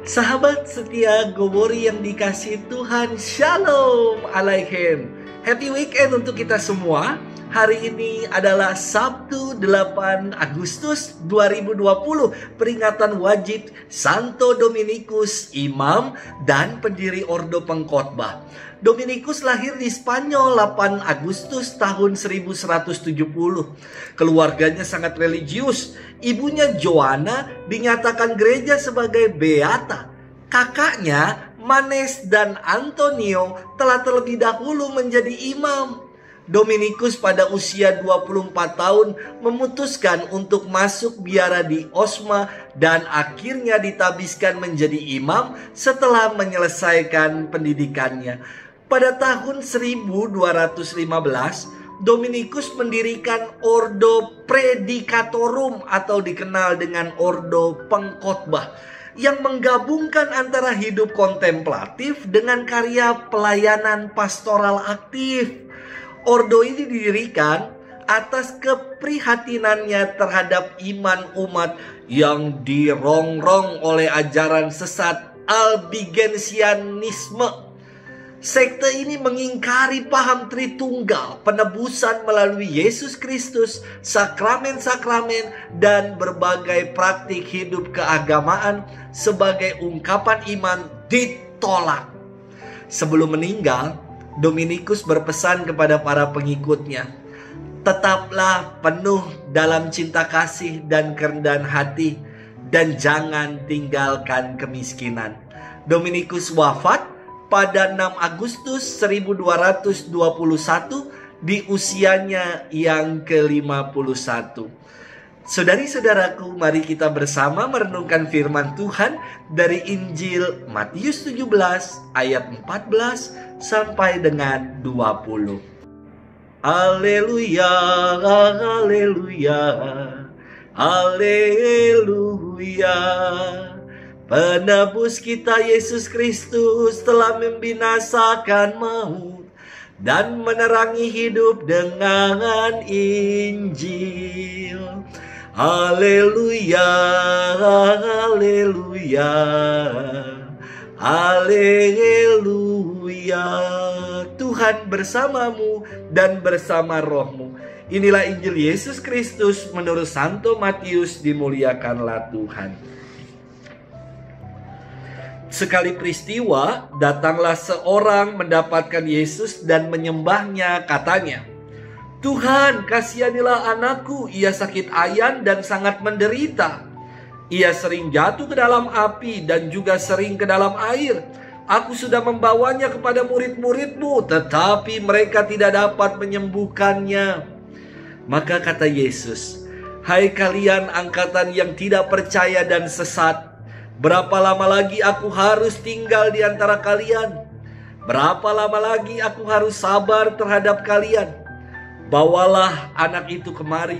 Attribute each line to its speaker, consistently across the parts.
Speaker 1: Sahabat setia Gowori yang dikasih Tuhan, Shalom Aleichem. Happy weekend untuk kita semua. Hari ini adalah Sabtu 8 Agustus 2020, peringatan wajib Santo Dominikus, imam dan pendiri Ordo Pengkhotbah. Dominikus lahir di Spanyol 8 Agustus tahun 1170. Keluarganya sangat religius. Ibunya Joanna dinyatakan gereja sebagai beata. Kakaknya Manes dan Antonio telah terlebih dahulu menjadi imam. Dominikus pada usia 24 tahun memutuskan untuk masuk biara di Osma dan akhirnya ditabiskan menjadi imam setelah menyelesaikan pendidikannya. Pada tahun 1215, Dominikus mendirikan Ordo Predicatorum atau dikenal dengan Ordo Pengkhotbah yang menggabungkan antara hidup kontemplatif dengan karya pelayanan pastoral aktif. Ordo ini didirikan atas keprihatinannya terhadap iman umat yang dirongrong oleh ajaran sesat Albigensianisme. Sekte ini mengingkari paham Tritunggal, penebusan melalui Yesus Kristus, sakramen-sakramen, dan berbagai praktik hidup keagamaan sebagai ungkapan iman ditolak. Sebelum meninggal, Dominikus berpesan kepada para pengikutnya, tetaplah penuh dalam cinta kasih dan kerendahan hati, dan jangan tinggalkan kemiskinan. Dominikus wafat pada 6 Agustus 1221 di usianya yang ke-51. Saudari-saudaraku, mari kita bersama merenungkan firman Tuhan dari Injil Matius 17 ayat 14 sampai dengan 20. Haleluya, haleluya, haleluya. Penebus kita Yesus Kristus telah membinasakan maut dan menerangi hidup dengan Injil. Haleluya, haleluya, haleluya. Tuhan bersamamu dan bersama rohmu. Inilah Injil Yesus Kristus menurut Santo Matius, dimuliakanlah Tuhan. Sekali peristiwa, datanglah seorang mendapatkan Yesus dan menyembahnya, katanya, Tuhan, kasihanilah anakku, ia sakit ayan dan sangat menderita. Ia sering jatuh ke dalam api dan juga sering ke dalam air. Aku sudah membawanya kepada murid-muridmu, tetapi mereka tidak dapat menyembuhkannya. Maka kata Yesus, hai kalian angkatan yang tidak percaya dan sesat, berapa lama lagi aku harus tinggal di antara kalian? Berapa lama lagi aku harus sabar terhadap kalian? Bawalah anak itu kemari.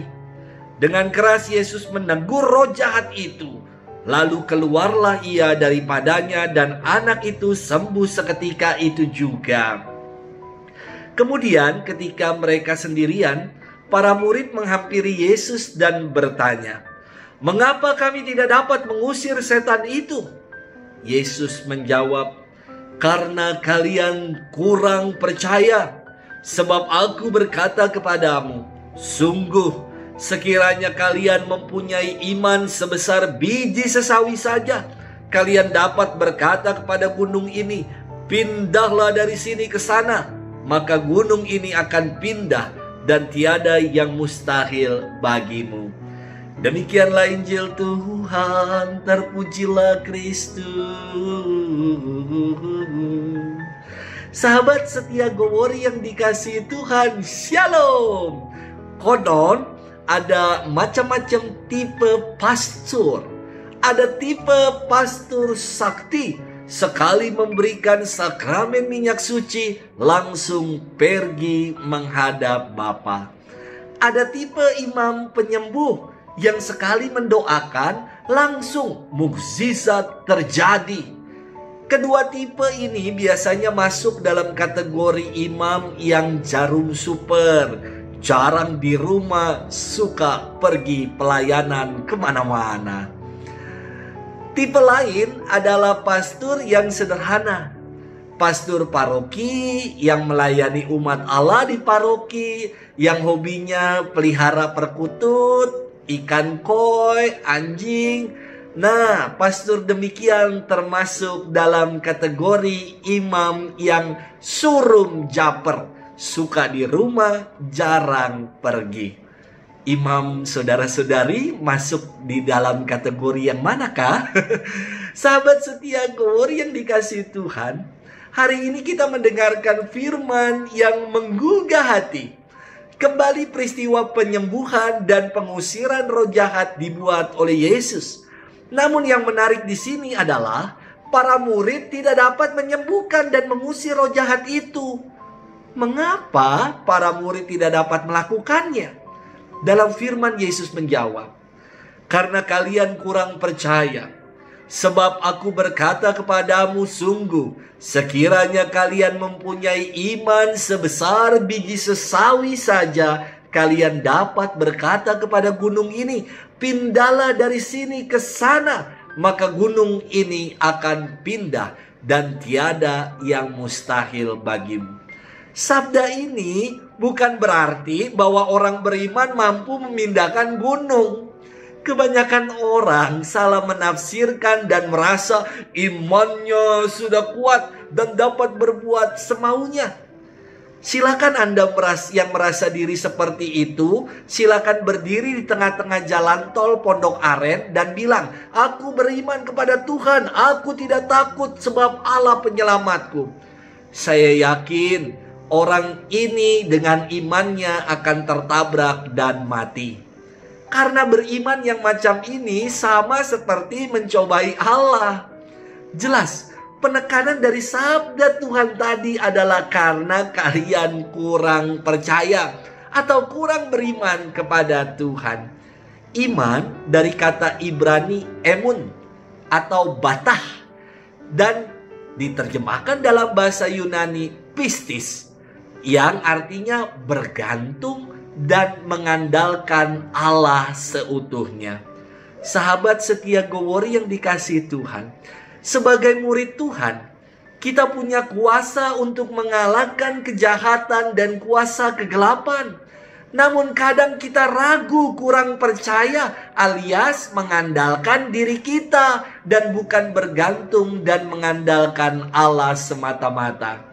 Speaker 1: Dengan keras Yesus menegur roh jahat itu. Lalu keluarlah ia daripadanya dan anak itu sembuh seketika itu juga. Kemudian ketika mereka sendirian, para murid menghampiri Yesus dan bertanya, mengapa kami tidak dapat mengusir setan itu? Yesus menjawab, karena kalian kurang percaya. Sebab aku berkata kepadamu, sungguh sekiranya kalian mempunyai iman sebesar biji sesawi saja, kalian dapat berkata kepada gunung ini, pindahlah dari sini ke sana, maka gunung ini akan pindah dan tiada yang mustahil bagimu. Demikianlah Injil Tuhan, terpujilah Kristus. Sahabat setia Gowori yang dikasihi Tuhan, Shalom. Konon ada macam-macam tipe pastor. Ada tipe pastor sakti, sekali memberikan sakramen minyak suci langsung pergi menghadap Bapa. Ada tipe imam penyembuh yang sekali mendoakan langsung mukjizat terjadi. Kedua tipe ini biasanya masuk dalam kategori imam yang jarum super, jarang di rumah, suka pergi pelayanan kemana-mana. Tipe lain adalah pastor yang sederhana. Pastor paroki yang melayani umat Allah di paroki, yang hobinya pelihara perkutut, ikan koi, anjing. Nah, pastor demikian termasuk dalam kategori imam yang surum japer, suka di rumah, jarang pergi. Imam saudara-saudari masuk di dalam kategori yang manakah? Sahabat setia Gowor yang dikasihi Tuhan, hari ini kita mendengarkan firman yang menggugah hati. Kembali peristiwa penyembuhan dan pengusiran roh jahat dibuat oleh Yesus. Namun yang menarik di sini adalah para murid tidak dapat menyembuhkan dan mengusir roh jahat itu. Mengapa para murid tidak dapat melakukannya? Dalam firman Yesus menjawab, "Karena kalian kurang percaya. Sebab aku berkata kepadamu, sungguh, sekiranya kalian mempunyai iman sebesar biji sesawi saja, kalian dapat berkata kepada gunung ini, pindahlah dari sini ke sana, maka gunung ini akan pindah, dan tiada yang mustahil bagimu." Sabda ini bukan berarti bahwa orang beriman mampu memindahkan gunung. Kebanyakan orang salah menafsirkan dan merasa imannya sudah kuat dan dapat berbuat semaunya. Silakan Anda yang merasa diri seperti itu, silakan berdiri di tengah-tengah jalan tol Pondok Aren dan bilang, "Aku beriman kepada Tuhan, aku tidak takut sebab Allah penyelamatku." Saya yakin orang ini dengan imannya akan tertabrak dan mati. Karena beriman yang macam ini sama seperti mencobai Allah. Jelas, penekanan dari sabda Tuhan tadi adalah karena kalian kurang percaya atau kurang beriman kepada Tuhan. Iman dari kata Ibrani emun atau batah dan diterjemahkan dalam bahasa Yunani pistis, yang artinya bergantung dan mengandalkan Allah seutuhnya. Sahabat setia Gowor yang dikasihi Tuhan, sebagai murid Tuhan, kita punya kuasa untuk mengalahkan kejahatan dan kuasa kegelapan. Namun kadang kita ragu, kurang percaya, alias mengandalkan diri kita dan bukan bergantung dan mengandalkan Allah semata-mata.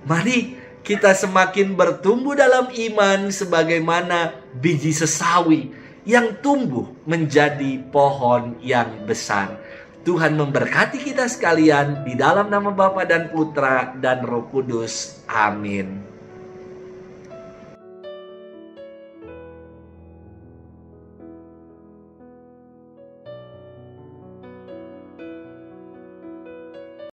Speaker 1: Mari kita semakin bertumbuh dalam iman sebagaimana biji sesawi yang tumbuh menjadi pohon yang besar. Tuhan memberkati kita sekalian di dalam nama Bapa dan Putra dan Roh Kudus. Amin.